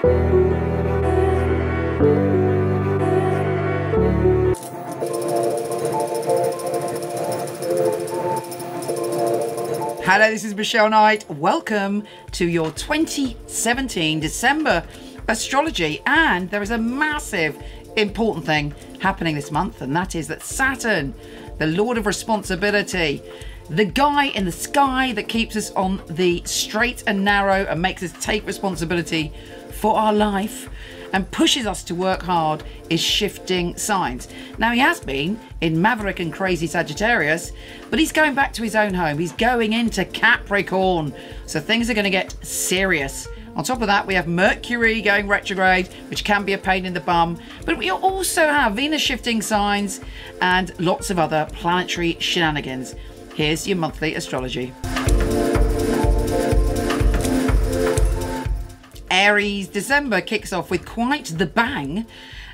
Hello, this is Michele Knight. Welcome to your 2017 December astrology. And there is a massive important thing happening this month, and that is that Saturn, the Lord of Responsibility, the guy in the sky that keeps us on the straight and narrow and makes us take responsibility for our life and pushes us to work hard, is shifting signs. Now, he has been in maverick and crazy Sagittarius, but he's going back to his own home. He's going into Capricorn. So things are going to get serious. On top of that, we have Mercury going retrograde, which can be a pain in the bum. But we also have Venus shifting signs and lots of other planetary shenanigans. Here's your monthly astrology. Aries, December kicks off with quite the bang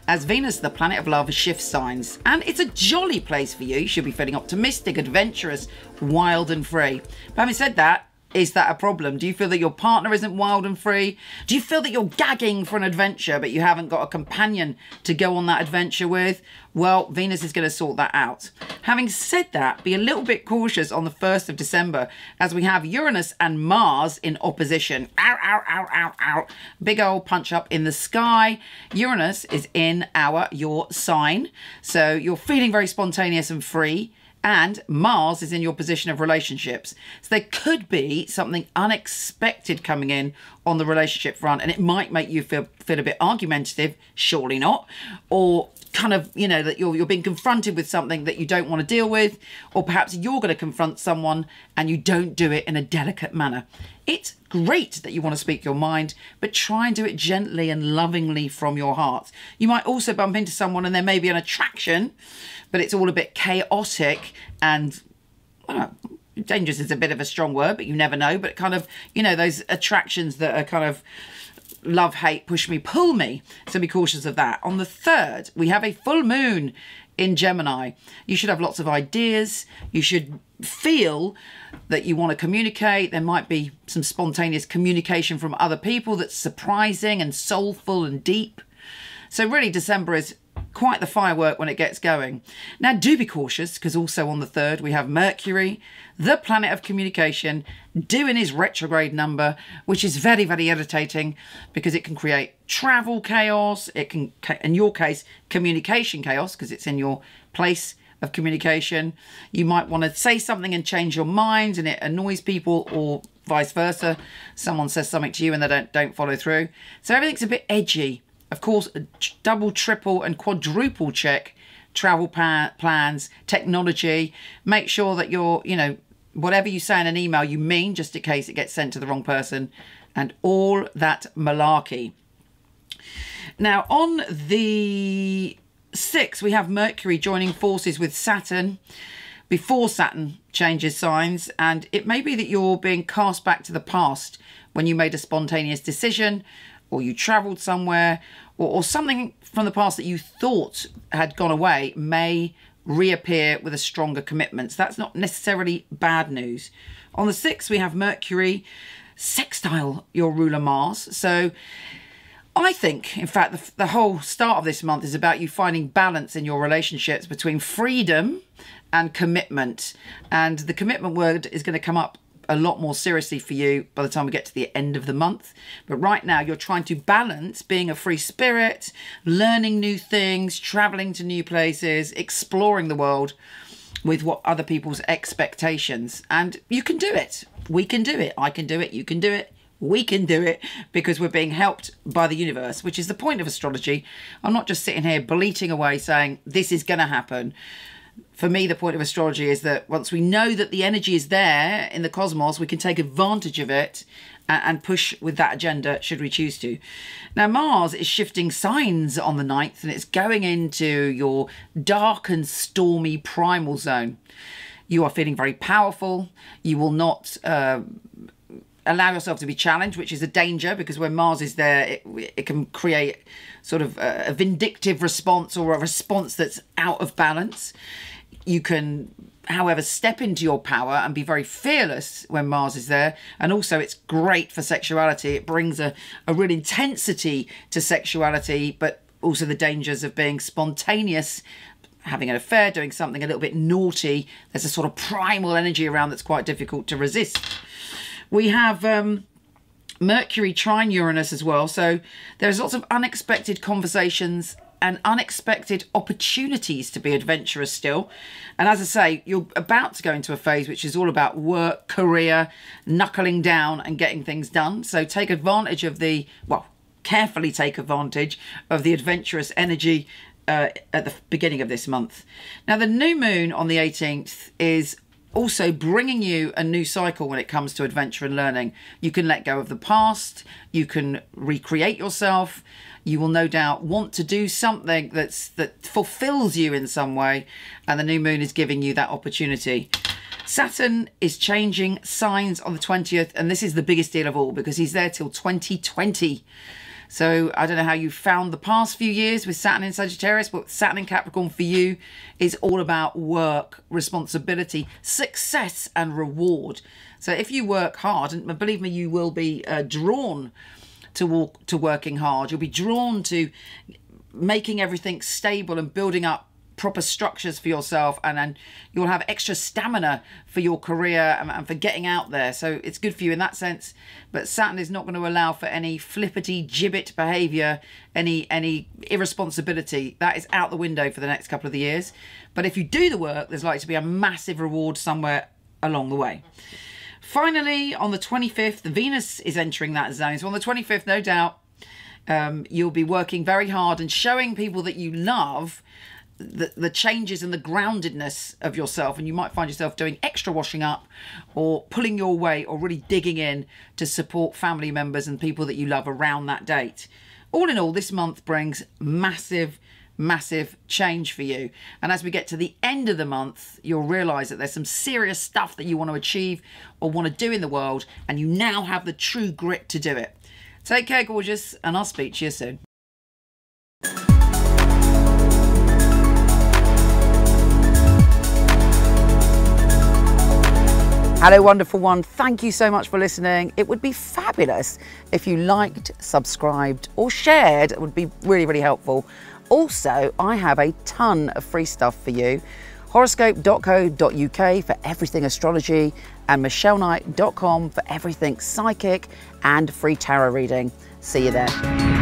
as Venus, the planet of love, shifts signs. And it's a jolly place for you. You should be feeling optimistic, adventurous, wild and free. But having said that, is that a problem? Do you feel that your partner isn't wild and free? Do you feel that you're gagging for an adventure, but you haven't got a companion to go on that adventure with? Well, Venus is going to sort that out. Having said that, be a little bit cautious on the 1st of December as we have Uranus and Mars in opposition. Ow, ow, ow, ow, ow. Big old punch up in the sky. Uranus is in your sign, so you're feeling very spontaneous and free. And Mars is in your position of relationships. So there could be something unexpected coming in on the relationship front, and it might make you feel a bit argumentative, surely not, or kind of, you know, that you're being confronted with something that you don't want to deal with, or perhaps you're going to confront someone and you don't do it in a delicate manner. It's great that you want to speak your mind, but try and do it gently and lovingly from your heart. You might also bump into someone and there may be an attraction, but it's all a bit chaotic and, well, dangerous is a bit of a strong word, but you never know. But kind of, you know, those attractions that are kind of love, hate, push me, pull me. So be cautious of that. On the 3rd, we have a full moon in Gemini. You should have lots of ideas. You should feel that you want to communicate. There might be some spontaneous communication from other people that's surprising and soulful and deep. So really, December is quite the firework when it gets going. Now, do be cautious, because also on the 3rd, we have Mercury, the planet of communication, doing his retrograde number, which is very, very irritating because it can create travel chaos. It can, in your case, communication chaos, because it's in your place of communication. You might want to say something and change your mind and it annoys people, or vice versa. Someone says something to you and they don't follow through. So everything's a bit edgy. Of course, double, triple and quadruple check travel plans, technology. Make sure that you're, you know, whatever you say in an email, you mean, just in case it gets sent to the wrong person, and all that malarkey. Now, on the 6th, we have Mercury joining forces with Saturn before Saturn changes signs, and it may be that you're being cast back to the past when you made a spontaneous decision, or you travelled somewhere, or something from the past that you thought had gone away may reappear with a stronger commitment. So that's not necessarily bad news. On the 6th, we have Mercury sextile your ruler Mars. So I think, in fact, the whole start of this month is about you finding balance in your relationships between freedom and commitment. And the commitment word is going to come up a lot more seriously for you by the time we get to the end of the month. But right now, you're trying to balance being a free spirit, learning new things, traveling to new places, exploring the world with what other people's expectations. And you can do it. We can do it. I can do it. You can do it. We can do it, because we're being helped by the universe, which is the point of astrology. I'm not just sitting here bleating away saying this is going to happen. For me, the point of astrology is that once we know that the energy is there in the cosmos, we can take advantage of it and push with that agenda should we choose to. Now, Mars is shifting signs on the 9th, and it's going into your dark and stormy primal zone. You are feeling very powerful. You will not allow yourself to be challenged, which is a danger, because when Mars is there, it can create sort of a vindictive response, or a response that's out of balance. You can, however, step into your power and be very fearless when Mars is there. And also it's great for sexuality. It brings a real intensity to sexuality, but also the dangers of being spontaneous, having an affair, doing something a little bit naughty. There's a sort of primal energy around that's quite difficult to resist. We have Mercury trine Uranus as well. So there's lots of unexpected conversations and unexpected opportunities to be adventurous still. And as I say, you're about to go into a phase which is all about work, career, knuckling down and getting things done. So take advantage of the, well, carefully take advantage of the adventurous energy at the beginning of this month. Now, the new moon on the 18th is also bringing you a new cycle when it comes to adventure and learning. You can let go of the past, you can recreate yourself, you will no doubt want to do something that fulfills you in some way, and the new moon is giving you that opportunity. Saturn is changing signs on the 20th, and this is the biggest deal of all because he's there till 2020. So I don't know how you found the past few years with Saturn in Sagittarius, but Saturn in Capricorn for you is all about work, responsibility, success and reward. So if you work hard, and believe me, you will be drawn to working hard. You'll be drawn to making everything stable and building up proper structures for yourself, and then you'll have extra stamina for your career and for getting out there. So it's good for you in that sense. But Saturn is not going to allow for any flippity gibbet behavior, any irresponsibility. That is out the window for the next couple of the years. But if you do the work, there's likely to be a massive reward somewhere along the way. Finally, on the 25th, Venus is entering that zone. So on the 25th, no doubt, you'll be working very hard and showing people that you love the changes and the groundedness of yourself, and you might find yourself doing extra washing up or pulling your weight or really digging in to support family members and people that you love around that date. All in all, this month brings massive change for you, and as we get to the end of the month, you'll realize that there's some serious stuff that you want to achieve or want to do in the world, and you now have the true grit to do it. Take care, gorgeous, and I'll speak to you soon. Hello, wonderful one. Thank you so much for listening. It would be fabulous if you liked, subscribed or shared. It would be really helpful. Also, I have a ton of free stuff for you. Horoscope.co.uk for everything astrology, and MicheleKnight.com for everything psychic and free tarot reading. See you there.